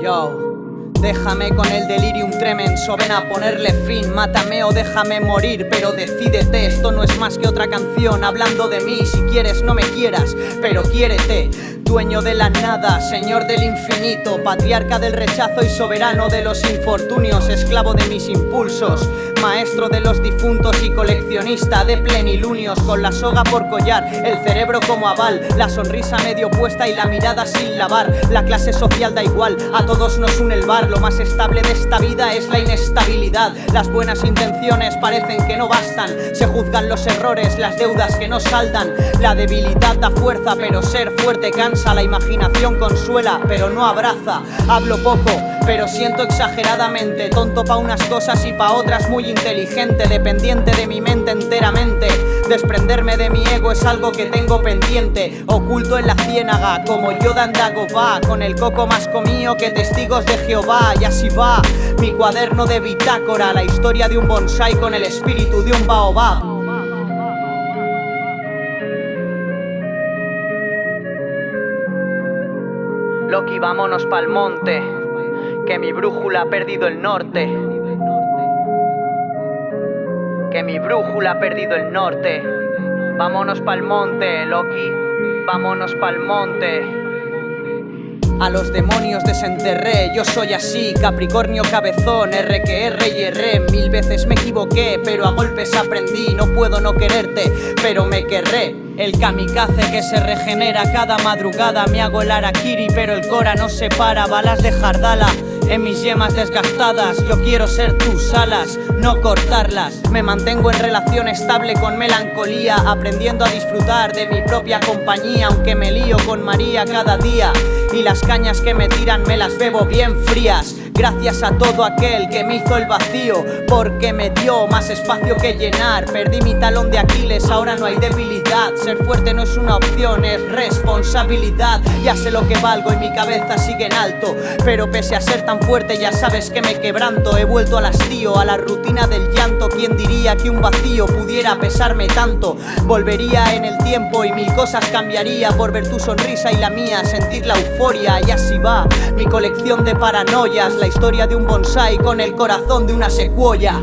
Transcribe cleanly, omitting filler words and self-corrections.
Yo, déjame con el delirium tremens, o ven a ponerle fin. Mátame o déjame morir, pero decídete. Esto no es más que otra canción hablando de mí. Si quieres no me quieras, pero quiérete. Dueño de la nada, señor del infinito, patriarca del rechazo y soberano de los infortunios, esclavo de mis impulsos, maestro de los difuntos y coleccionista de plenilunios, con la soga por collar, el cerebro como aval, la sonrisa medio puesta y la mirada sin lavar. La clase social da igual, a todos nos une el bar. Lo más estable de esta vida es la inestabilidad. Las buenas intenciones parecen que no bastan, se juzgan los errores, las deudas que no saldan. La debilidad da fuerza, pero ser fuerte cansa. La imaginación consuela, pero no abraza. Hablo poco, pero siento exageradamente. Tonto pa' unas cosas y pa' otras muy inteligente. Dependiente de mi mente enteramente. Desprenderme de mi ego es algo que tengo pendiente. Oculto en la ciénaga, como Yoda en Dagobah, con el coco más comido que testigos de Jehová. Y así va mi cuaderno de bitácora, la historia de un bonsái con el espíritu de un baobab. Loki, vámonos pa'l monte, que mi brújula ha perdido el norte. Que mi brújula ha perdido el norte. Vámonos pa'l monte, Loki, vámonos pa'l monte. A los demonios desenterré, yo soy así, Capricornio cabezón, R que R y R. Mil veces me equivoqué, pero a golpes aprendí. No puedo no quererte, pero me querré. El kamikaze que se regenera cada madrugada. Me hago el harakiri, pero el cora no se para. Balas de jardala en mis yemas desgastadas. Yo quiero ser tus alas, no cortarlas. Me mantengo en relación estable con melancolía, aprendiendo a disfrutar de mi propia compañía. Aunque me lío con María cada día, y las cañas que me tiran me las bebo bien frías. Gracias a todo aquel que me hizo el vacío, porque me dio más espacio que llenar. Perdí mi talón de Aquiles, ahora no hay debilidad. Ser fuerte no es una opción, es responsabilidad. Ya sé lo que valgo y mi cabeza sigue en alto, pero pese a ser tan fuerte ya sabes que me quebranto. He vuelto al hastío, a la rutina del llanto. ¿Quién diría que un vacío pudiera pesarme tanto? Volvería en el tiempo y mil cosas cambiaría por ver tu sonrisa y la mía, sentir la euforia. Y así va mi colección de paranoias, la historia de un bonsái con el corazón de una secuoya.